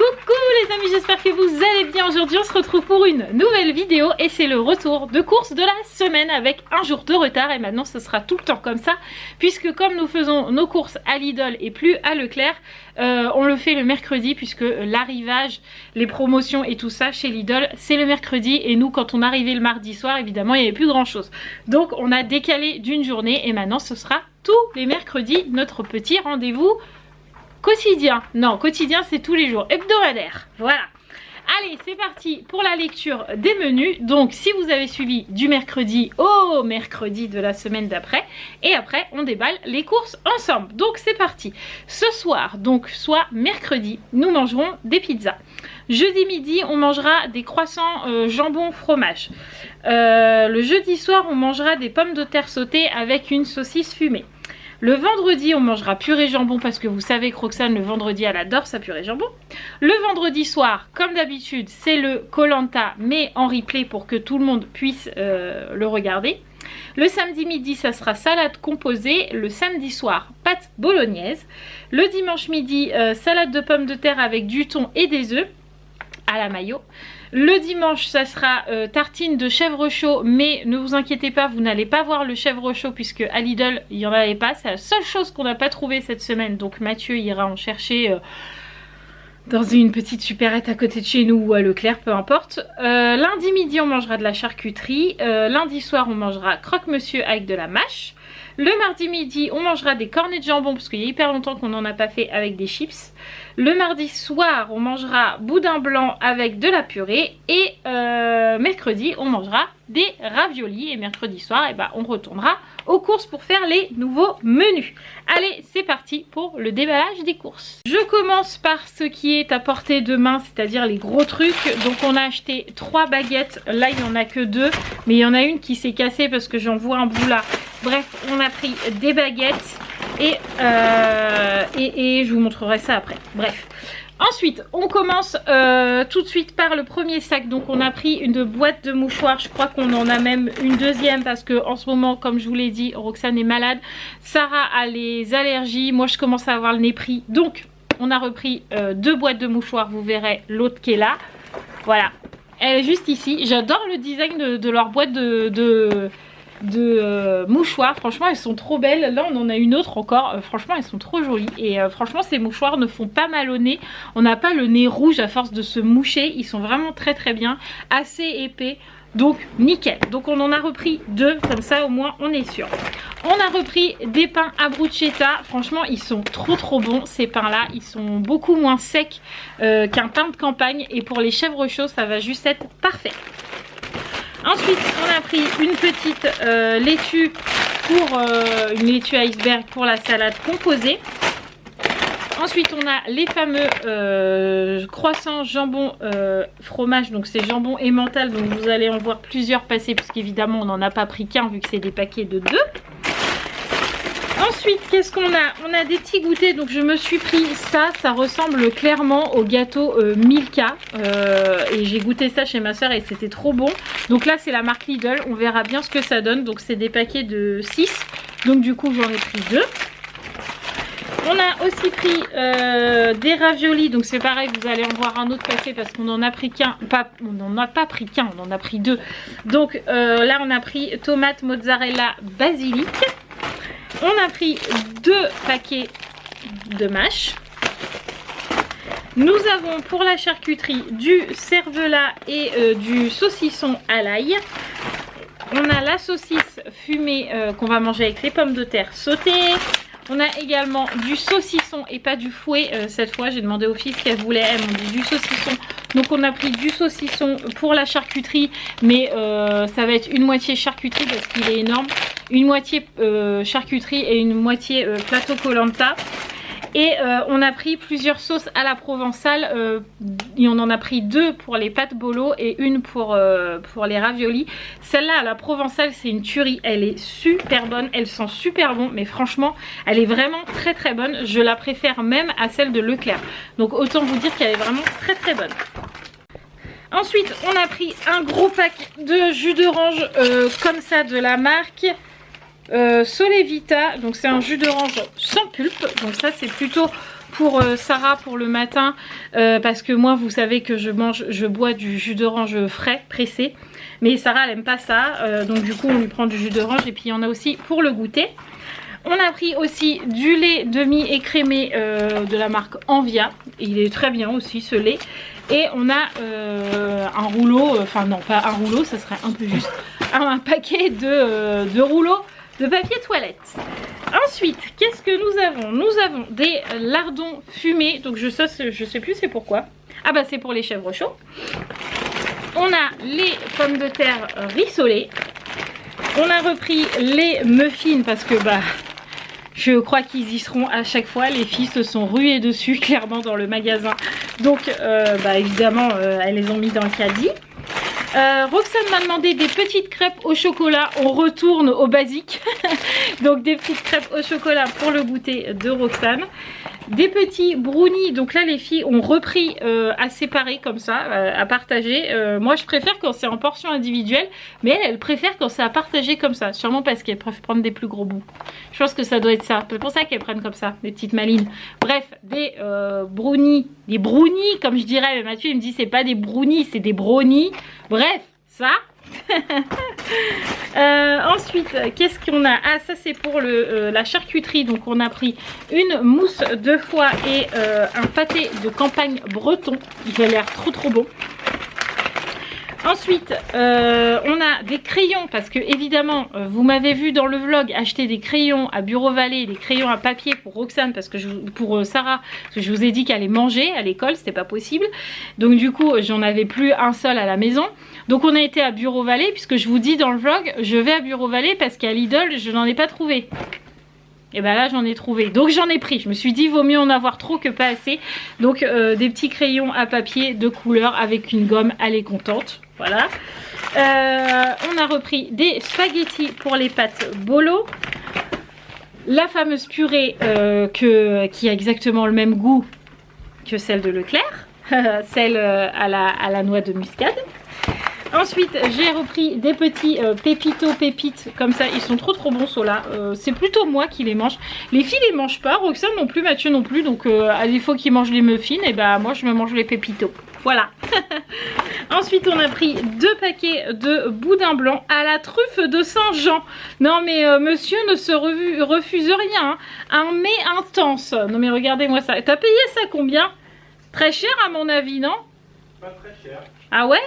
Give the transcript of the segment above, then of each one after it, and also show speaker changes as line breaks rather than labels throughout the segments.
Coucou les amis, j'espère que vous allez bien. Aujourd'hui on se retrouve pour une nouvelle vidéo et c'est le retour de course de la semaine avec un jour de retard. Et maintenant ce sera tout le temps comme ça, puisque comme nous faisons nos courses à Lidl et plus à Leclerc, on le fait le mercredi, puisque l'arrivage, les promotions et tout ça chez Lidl c'est le mercredi. Et nous, quand on arrivait le mardi soir, évidemment il n'y avait plus grand chose, donc on a décalé d'une journée et maintenant ce sera tous les mercredis notre petit rendez-vous quotidien. Non, quotidien c'est tous les jours, hebdomadaire, voilà. Allez, c'est parti pour la lecture des menus. Donc si vous avez suivi du mercredi au mercredi de la semaine d'après, et après on déballe les courses ensemble. Donc c'est parti. Ce soir, donc soit mercredi, nous mangerons des pizzas. Jeudi midi, on mangera des croissants jambon fromage. Le jeudi soir, on mangera des pommes de terre sautées avec une saucisse fumée. Le vendredi, on mangera purée jambon parce que vous savez que Roxane, le vendredi, elle adore sa purée jambon. Le vendredi soir, comme d'habitude, c'est le Koh-Lanta, mais en replay pour que tout le monde puisse le regarder. Le samedi midi, ça sera salade composée. Le samedi soir, pâte bolognaise. Le dimanche midi, salade de pommes de terre avec du thon et des œufs à la mayo. Le dimanche, ça sera tartine de chèvre chaud, mais ne vous inquiétez pas, vous n'allez pas voir le chèvre chaud puisque à Lidl, il n'y en avait pas. C'est la seule chose qu'on n'a pas trouvé cette semaine, donc Mathieu ira en chercher dans une petite supérette à côté de chez nous ou à Leclerc, peu importe. Lundi midi, on mangera de la charcuterie. Lundi soir, on mangera croque-monsieur avec de la mâche. Le mardi midi, on mangera des cornets de jambon parce qu'il y a hyper longtemps qu'on n'en a pas fait avec des chips. Le mardi soir, on mangera boudin blanc avec de la purée. Et mercredi, on mangera des raviolis. Et mercredi soir, eh ben, on retournera aux courses pour faire les nouveaux menus. Allez, c'est parti pour le déballage des courses. Je commence par ce qui est à portée de main, c'est-à-dire les gros trucs. Donc on a acheté 3 baguettes. Là, il n'y en a que 2. Mais il y en a une qui s'est cassée parce que j'en vois un bout là. Bref, on a pris des baguettes et je vous montrerai ça après. Bref. Ensuite, on commence tout de suite par le premier sac. Donc on a pris une boîte de mouchoirs. Je crois qu'on en a même une deuxième parce que en ce moment, comme je vous l'ai dit, Roxane est malade. Sarah a les allergies. Moi, je commence à avoir le nez pris. Donc, on a repris 2 boîtes de mouchoirs. Vous verrez l'autre qui est là. Voilà. Elle est juste ici. J'adore le design de leur boîte de mouchoirs. Franchement, elles sont trop belles. Là, on en a une autre encore. Franchement, elles sont trop jolies. Et franchement, ces mouchoirs ne font pas mal au nez. On n'a pas le nez rouge à force de se moucher. Ils sont vraiment très très bien. Assez épais. Donc, nickel. Donc, on en a repris 2. Comme ça, au moins, on est sûr. On a repris des pains à bruschetta. Franchement, ils sont trop bons, ces pains-là. Ils sont beaucoup moins secs qu'un pain de campagne. Et pour les chèvres chauds, ça va juste être parfait. Ensuite, on a pris une petite laitue pour une laitue iceberg pour la salade composée. Ensuite, on a les fameux croissants jambon fromage. Donc, c'est jambon emmental. Donc, vous allez en voir plusieurs passer puisqu'évidemment, on n'en a pas pris qu'un vu que c'est des paquets de 2. Ensuite, qu'est-ce qu'on a? On a des petits goûters. Donc, je me suis pris ça. Ça ressemble clairement au gâteau Milka. Et j'ai goûté ça chez ma soeur et c'était trop bon. Donc là, c'est la marque Lidl. On verra bien ce que ça donne. Donc, c'est des paquets de 6. Donc, du coup, j'en ai pris 2. On a aussi pris des raviolis. Donc, c'est pareil. Vous allez en voir un autre passer parce qu'on n'en a pris qu'un. On n'en a pas pris qu'un. On en a pris 2. Donc, là, on a pris tomate, mozzarella, basilic. On a pris 2 paquets de mâche. Nous avons pour la charcuterie du cervelas et du saucisson à l'ail. On a la saucisse fumée qu'on va manger avec les pommes de terre sautées. On a également du saucisson et pas du fouet. Cette fois, j'ai demandé aux filles ce qu'elles voulaient. Elles m'ont dit du saucisson. Donc, on a pris du saucisson pour la charcuterie. Mais ça va être une moitié charcuterie parce qu'il est énorme. Une moitié charcuterie et une moitié plateau Koh-Lanta. Et on a pris plusieurs sauces à la provençale. Et on en a pris 2 pour les pâtes bolo et une pour les raviolis. Celle-là à la provençale, c'est une tuerie. Elle est super bonne. Elle sent super bon. Mais franchement, elle est vraiment très bonne. Je la préfère même à celle de Leclerc. Donc autant vous dire qu'elle est vraiment très bonne. Ensuite, on a pris un gros pack de jus d'orange comme ça de la marque Solevita. Donc c'est un jus d'orange sans pulpe. Donc ça c'est plutôt pour Sarah pour le matin parce que moi vous savez que je bois du jus d'orange frais pressé, mais Sarah elle aime pas ça, donc du coup on lui prend du jus d'orange et puis il y en a aussi pour le goûter. On a pris aussi du lait demi écrémé de la marque Envia, il est très bien aussi ce lait. Et on a un rouleau, enfin non pas un rouleau, ça serait un peu juste, un paquet de rouleaux de papier toilette. Ensuite, qu'est-ce que nous avons? Nous avons des lardons fumés, donc je sais plus c'est pourquoi. Ah bah c'est pour les chèvres chauds. On a les pommes de terre rissolées. On a repris les muffins parce que bah je crois qu'ils y seront à chaque fois. Les filles se sont ruées dessus clairement dans le magasin. Donc bah évidemment elles les ont mis dans le caddie. Roxane m'a demandé des petites crêpes au chocolat. On retourne au basique. Donc des petites crêpes au chocolat pour le goûter de Roxane. Des petits brownies, donc là les filles ont repris à séparer comme ça, à partager. Moi je préfère quand c'est en portion individuelle, mais elles préfèrent quand c'est à partager comme ça, sûrement parce qu'elles préfèrent prendre des plus gros bouts. Je pense que ça doit être ça, c'est pour ça qu'elles prennent comme ça, des petites malines. Bref, des brownies comme je dirais, mais Mathieu il me dit c'est pas des brownies, c'est des brownies. Bref, ça. Ensuite, qu'est-ce qu'on a? Ah, ça c'est pour la charcuterie. Donc on a pris une mousse de foie et un pâté de campagne breton. Il a l'air trop bon. Ensuite, on a des crayons parce que évidemment, vous m'avez vu dans le vlog acheter des crayons à Bureau Vallée, des crayons à papier pour Roxane parce que pour Sarah, parce que je vous ai dit qu'elle allait manger à l'école, c'était pas possible. Donc du coup, j'en avais plus un seul à la maison. Donc on a été à Bureau Vallée puisque je vous dis dans le vlog, je vais à Bureau Vallée parce qu'à Lidl, je n'en ai pas trouvé. Et ben là j'en ai trouvé, donc j'en ai pris. Je me suis dit vaut mieux en avoir trop que pas assez. Donc des petits crayons à papier de couleur avec une gomme, elle est contente. Voilà. On a repris des spaghettis pour les pâtes bolo. La fameuse purée qui a exactement le même goût que celle de Leclerc. Celle à la noix de muscade. Ensuite, j'ai repris des petits pépites comme ça. Ils sont trop bons ceux-là. C'est plutôt moi qui les mange. Les filles les mangent pas, Roxane non plus, Mathieu non plus. Donc à défaut qu'ils mangent les muffins, et bah moi je me mange les pépitos. Voilà. Ensuite, on a pris 2 paquets de boudin blanc à la truffe de Saint-Jean. Non mais monsieur ne se refuse rien. Hein. Un mets intense. Non mais regardez-moi ça. T'as payé ça combien? Très cher à mon avis, non?
Pas très cher.
Ah ouais?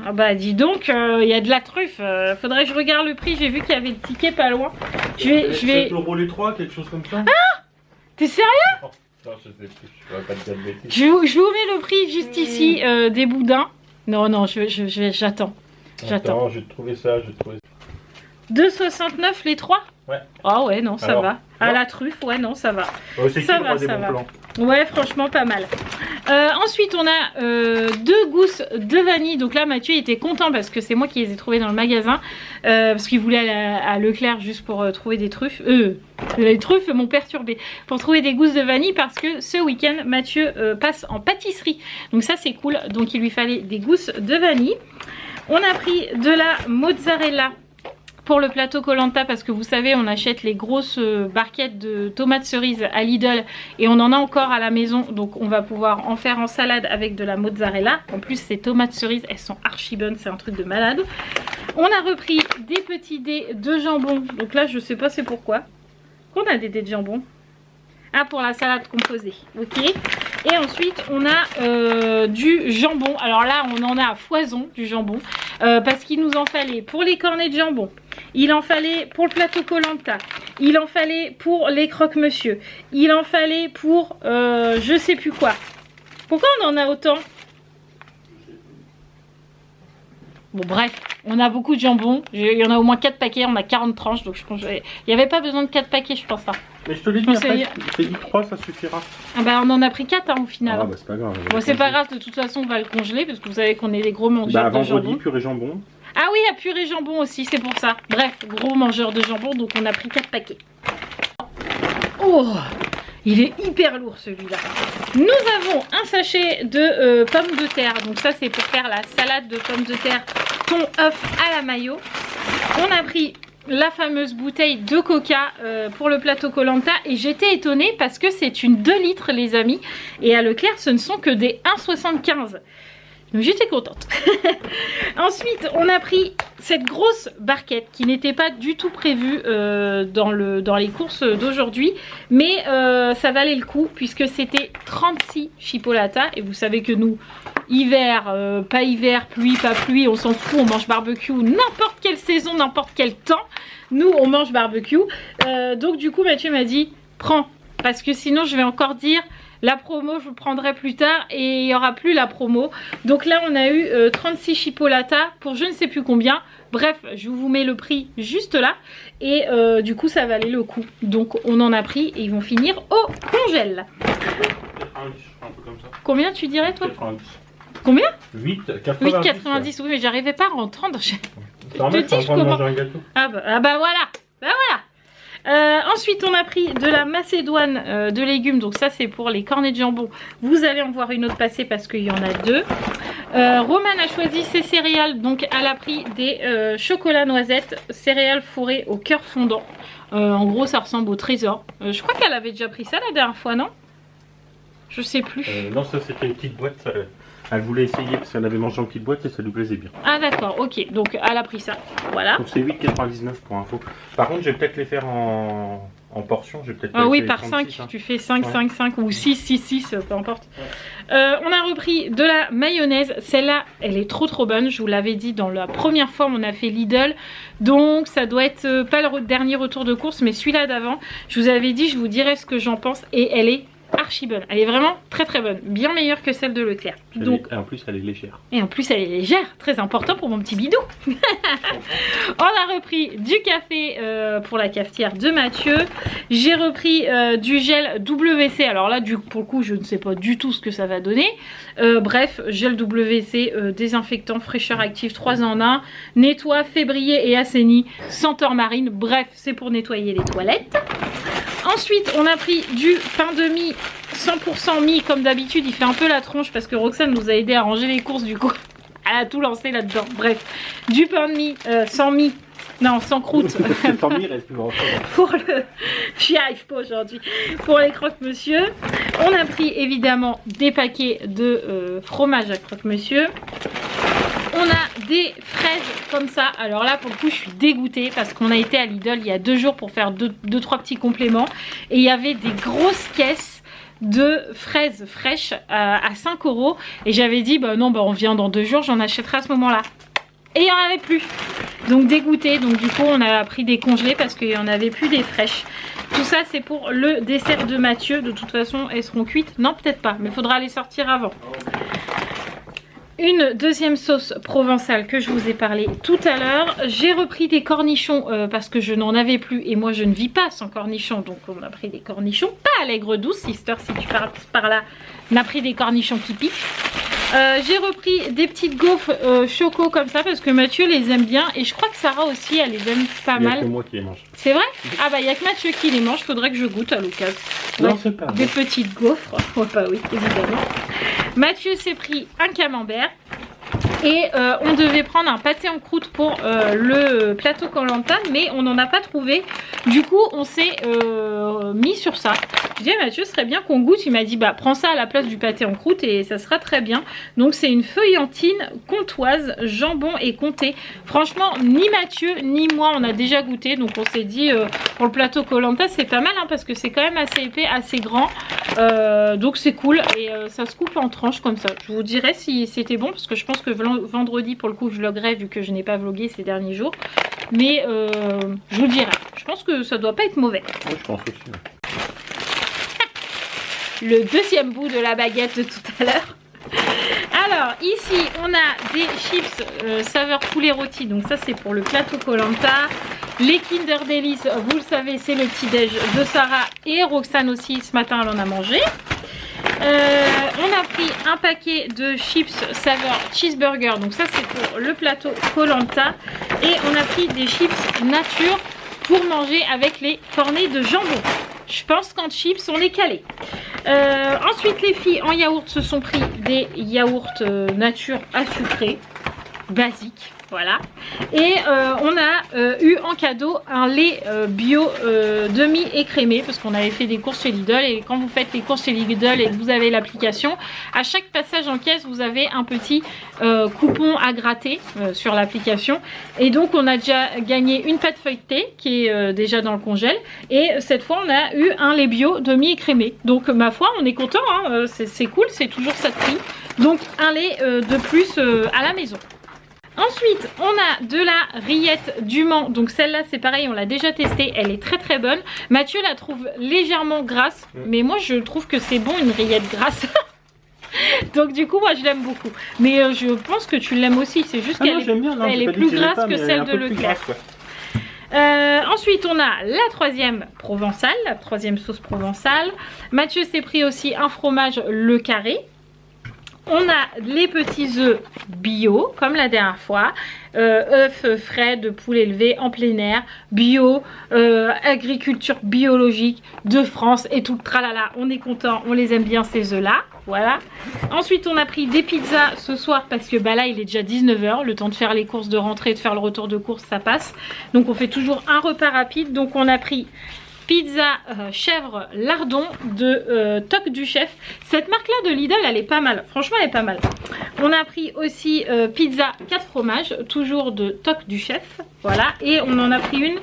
Ah bah dis donc, il y a de la truffe. Faudrait que je regarde le prix. J'ai vu qu'il y avait le ticket pas loin. Je vais...
7 € les 3, quelque chose comme ça.
Ah! T'es sérieux?
Non, je sais plus. Je vais pas te dire de bêtises.
Je vous mets le prix juste ici des boudins. Non, j'attends.
Attends, je vais te trouver ça.
2,69 les 3?
Ouais.
Ah ouais, non, ça
Alors,
va. À la truffe, ouais, non, ça va.
C'est
ça
qui
va,
le
ça va.
plan.
Ouais, franchement, pas mal. Ensuite, on a 2 gousses de vanille. Donc là, Mathieu il était content parce que c'est moi qui les ai trouvées dans le magasin. Parce qu'il voulait aller à Leclerc juste pour trouver des truffes. Les truffes m'ont perturbé. Pour trouver des gousses de vanille parce que ce week-end, Mathieu passe en pâtisserie. Donc ça, c'est cool. Donc il lui fallait des gousses de vanille. On a pris de la mozzarella pour le plateau Koh-Lanta parce que vous savez on achète les grosses barquettes de tomates cerises à Lidl et on en a encore à la maison, donc on va pouvoir en faire en salade avec de la mozzarella. En plus ces tomates cerises elles sont archi bonnes, c'est un truc de malade. On a repris des petits dés de jambon, donc là je sais pas c'est pourquoi qu'on a des dés de jambon. Ah, pour la salade composée, ok. Et ensuite on a du jambon. Alors là on en a à foison du jambon parce qu'il nous en fallait pour les cornets de jambon, il en fallait pour le plateau Koh-Lanta, il en fallait pour les croque-monsieur, il en fallait pour je sais plus quoi. Pourquoi on en a autant? Bon bref, on a beaucoup de jambon, il y en a au moins 4 paquets, on a 40 tranches, donc je pense il n'y avait pas besoin de 4 paquets je pense. Hein.
Mais je te l'ai dit, après, je t'ai dit 3, ça suffira.
Ah bah on en a pris 4 hein, au final.
Ah bah c'est pas grave.
Bon c'est pas grave, de toute façon on va le congeler parce que vous savez qu'on est des gros mangeurs de jambon.
Purée jambon.
Ah oui, à purée jambon aussi, c'est pour ça. Bref, gros mangeur de jambon, donc on a pris 4 paquets. Oh, il est hyper lourd celui-là. Nous avons un sachet de pommes de terre. Donc ça c'est pour faire la salade de pommes de terre, thon, œuf à la mayo. On a pris la fameuse bouteille de coca pour le plateau Koh-Lanta et j'étais étonnée parce que c'est une 2 litres les amis et à Leclerc ce ne sont que des 1,75. Donc j'étais contente. Ensuite on a pris cette grosse barquette qui n'était pas du tout prévue dans les courses d'aujourd'hui, mais ça valait le coup puisque c'était 36 chipolatas et vous savez que nous, hiver, pas hiver, pluie, pas pluie, on s'en fout, on mange barbecue n'importe quelle saison, n'importe quel temps, nous on mange barbecue. Donc du coup Mathieu m'a dit prends, parce que sinon je vais encore dire la promo je vous prendrai plus tard et il n'y aura plus la promo. Donc là on a eu 36 chipolatas pour je ne sais plus combien. Bref, je vous mets le prix juste là. Et du coup ça valait le coup. Donc on en a pris et ils vont finir au congèle.
90, un peu comme ça.
Combien tu dirais toi?
90.
Combien?
8,90.
8,90, oui mais j'arrivais pas à entendre. Je
te dis je commence.
Ah bah voilà. Bah voilà. Ensuite on a pris de la macédoine de légumes, donc ça c'est pour les cornets de jambon, vous allez en voir une autre passer parce qu'il y en a 2. Roman a choisi ses céréales, donc elle a pris des chocolats noisettes, céréales fourrées au cœur fondant. En gros ça ressemble au trésor. Je crois qu'elle avait déjà pris ça la dernière fois, non? Je sais plus.
Non, ça c'était une petite boîte, ça, elle voulait essayer parce qu'elle avait mangé en petite boîte et ça lui plaisait bien.
Ah d'accord, ok, donc elle a pris ça, voilà.
Donc c'est 8,99 pour info. Par contre je vais peut-être les faire en portions, je vais peut-être
oui par 5, hein. Tu fais 5, ouais. 5, 5 ou 6, 6, 6, peu importe. Ouais. On a repris de la mayonnaise, celle-là elle est trop bonne, je vous l'avais dit dans la première fois on a fait Lidl. Donc ça doit être pas le dernier retour de course mais celui-là d'avant. Je vous avais dit, je vous dirai ce que j'en pense et elle est archi bonne, elle est vraiment très bonne, bien meilleure que celle de Leclerc. Donc,
et en plus elle est légère.
Et en plus elle est légère, très important pour mon petit bidou. On a repris du café pour la cafetière de Mathieu. J'ai repris du gel WC, alors là pour le coup je ne sais pas du tout ce que ça va donner. Bref, gel WC, désinfectant, fraîcheur active 3 en 1, nettoie, fait briller et assainit, senteur marine, bref c'est pour nettoyer les toilettes. Ensuite on a pris du pain de mie 100% mie, comme d'habitude il fait un peu la tronche parce que Roxane nous a aidé à ranger les courses, du coup elle a tout lancé là-dedans. Bref, du pain de mie sans mie, non sans croûte.
Sans mie, reste plus grand.
Pour le... J'y arrive pas aujourd'hui. Pour les croque-monsieur, on a pris évidemment des paquets de fromage à croque-monsieur. On a des fraises comme ça. Alors là pour le coup je suis dégoûtée parce qu'on a été à Lidl il y a 2 jours pour faire 2-3 petits compléments. Et il y avait des grosses caisses de fraises fraîches à 5 € et j'avais dit bah non bah on vient dans 2 jours, j'en achèterai à ce moment là et il n'y en avait plus, donc dégoûté. Donc du coup on a pris des congelés parce qu'il n'y en avait plus des fraîches. Tout ça c'est pour le dessert de Mathieu. De toute façon elles seront cuites, non peut-être pas mais il faudra les sortir avant. Une deuxième sauce provençale que je vous ai parlé tout à l'heure. J'ai repris des cornichons parce que je n'en avais plus et moi je ne vis pas sans cornichons. Donc on a pris des cornichons, pas à l'aigre douce, sister si tu passes par là, on a pris des cornichons qui piquent. J'ai repris des petites gaufres choco comme ça parce que Mathieu les aime bien et je crois que Sarah aussi elle les aime pas mal. Il n'y a
que moi qui les mange.
C'est vrai? Ah bah il n'y a que Mathieu qui les mange, faudrait que je goûte à l'occasion.
Non c'est pas
des petites gaufres, oh bah oui évidemment. Mathieu s'est pris un camembert et on devait prendre un pâté en croûte pour le plateau Koh-Lanta mais on n'en a pas trouvé. Du coup on s'est mis sur ça. Je dis Mathieu ce serait bien qu'on goûte, il m'a dit bah prends ça à la place du pâté en croûte et ça sera très bien. Donc c'est une feuillantine comtoise, jambon et comté. Franchement ni Mathieu ni moi on a déjà goûté, donc on s'est dit pour le plateau Koh-Lanta c'est pas mal hein, parce que c'est quand même assez épais, assez grand, donc c'est cool et ça se coupe en tranches comme ça. Je vous dirai si c'était bon parce que je pense que vendredi pour le coup je vloguerai vu que je n'ai pas vlogué ces derniers jours, mais je vous dirai. Je pense que ça doit pas être mauvais.
Oui, je pense aussi.
Le deuxième bout de la baguette de tout à l'heure. Alors ici on a des chips saveur poulet rôti, donc ça c'est pour le plateau Koh-Lanta. Les Kinder Delice, vous le savez c'est le petit déj de Sarah et Roxane aussi, ce matin elle en a mangé. On a pris un paquet de chips saveur cheeseburger, donc ça c'est pour le plateau Koh-Lanta. Et on a pris des chips nature pour manger avec les cornets de jambon. Je pense qu'en chips on est calé. Ensuite les filles en yaourt se sont pris des yaourts nature à sucré. basique. Voilà. Et on a eu en cadeau un lait bio demi-écrémé parce qu'on avait fait des courses chez Lidl. Et quand vous faites les courses chez Lidl et que vous avez l'application, à chaque passage en caisse, vous avez un petit coupon à gratter sur l'application. Et donc, on a déjà gagné une pâte feuilletée qui est déjà dans le congèle. Et cette fois, on a eu un lait bio demi-écrémé. Donc, ma foi, on est content. Hein, c'est cool, c'est toujours ça de prix. Donc, un lait de plus à la maison. Ensuite, on a de la rillette du Mans. Donc celle-là, c'est pareil, on l'a déjà testée. Elle est très très bonne. Mathieu la trouve légèrement grasse. Mais moi, je trouve que c'est bon une rillette grasse. Donc du coup, moi, je l'aime beaucoup. Mais je pense que tu l'aimes aussi. C'est juste qu'elle est plus grasse que celle de Leclerc. Ensuite, on a la troisième provençale, la troisième sauce provençale. Mathieu s'est pris aussi un fromage Le Carré. On a les petits œufs bio, comme la dernière fois. Œufs frais de poule élevée en plein air, bio, agriculture biologique de France et tout le tralala. On est content, on les aime bien ces œufs-là. Voilà. Ensuite, on a pris des pizzas ce soir parce que bah là, il est déjà 19 h. Le temps de faire les courses de rentrée, de faire le retour de course, ça passe. Donc, on fait toujours un repas rapide. Donc, on a pris pizza chèvre lardon de Toc du Chef. Cette marque là de Lidl, elle est pas mal, franchement elle est pas mal. On a pris aussi pizza 4 fromages, toujours de Toc du Chef, voilà. Et on en a pris une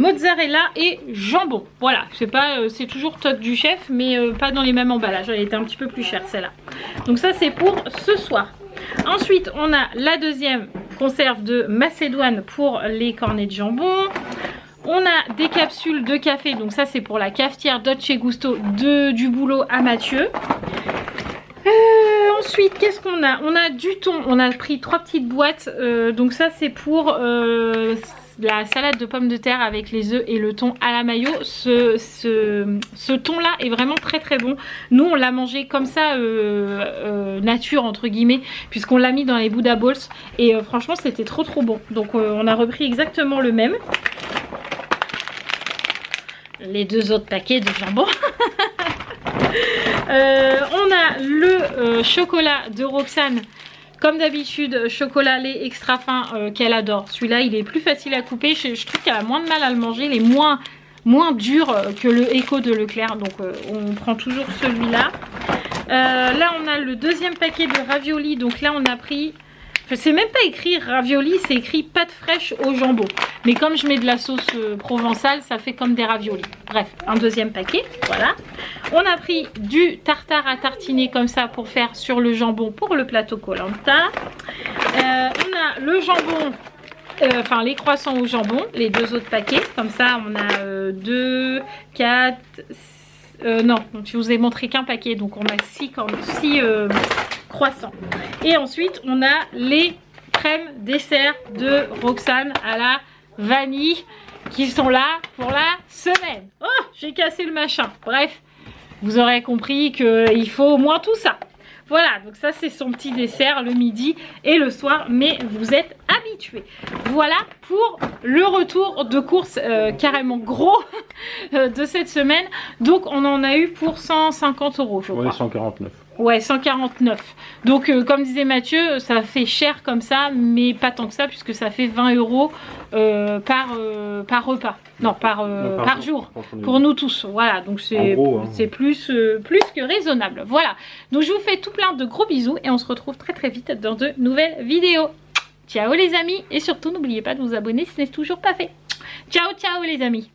mozzarella et jambon, voilà. C'est toujours Toc du Chef, mais pas dans les mêmes emballages. Elle était un petit peu plus chère celle-là. Donc ça c'est pour ce soir. Ensuite on a la deuxième conserve de Macédoine pour les cornets de jambon. On a des capsules de café, donc ça c'est pour la cafetière Dolce Gusto du boulot à Mathieu. Ensuite, qu'est-ce qu'on a? On a du thon, on a pris 3 petites boîtes, donc ça c'est pour la salade de pommes de terre avec les œufs et le thon à la mayo. Ce thon là est vraiment très très bon. Nous on l'a mangé comme ça, nature entre guillemets, puisqu'on l'a mis dans les Buddha Balls et franchement c'était trop trop bon. Donc on a repris exactement le même. Les 2 autres paquets de jambon. On a le chocolat de Roxane. Comme d'habitude, chocolat lait extra fin qu'elle adore. Celui-là, il est plus facile à couper. Je trouve qu'elle a moins de mal à le manger. Il est moins dur que le Echo de Leclerc. Donc, on prend toujours celui-là. Là, on a le deuxième paquet de raviolis. Donc là, on a pris... C'est même pas écrit ravioli, c'est écrit pâte fraîche au jambon. Mais comme je mets de la sauce provençale, ça fait comme des raviolis. Bref, un deuxième paquet, voilà. On a pris du tartare à tartiner comme ça pour faire sur le jambon pour le plateau Koh-Lanta. On a le jambon, enfin les croissants au jambon, les 2 autres paquets. Comme ça, on a 2, 4... non, je vous ai montré qu'un paquet, donc on a 6 croissants. Et ensuite, on a les crèmes dessert de Roxane à la vanille qui sont là pour la semaine. Oh, j'ai cassé le machin. Bref, vous aurez compris qu'il faut au moins tout ça. Voilà, donc ça c'est son petit dessert le midi et le soir, mais vous êtes habitués. Voilà pour le retour de course carrément gros de cette semaine. Donc on en a eu pour 150 €, je crois.
Ouais, 149.
Ouais, 149. Donc comme disait Mathieu, ça fait cher comme ça, mais pas tant que ça, puisque ça fait 20 € par repas. Non, par jour. Pour nous tous. Voilà, donc c'est plus que raisonnable. Voilà. Donc je vous fais tout plein de gros bisous et on se retrouve très très vite dans de nouvelles vidéos. Ciao les amis, et surtout n'oubliez pas de vous abonner si ce n'est toujours pas fait. Ciao ciao les amis.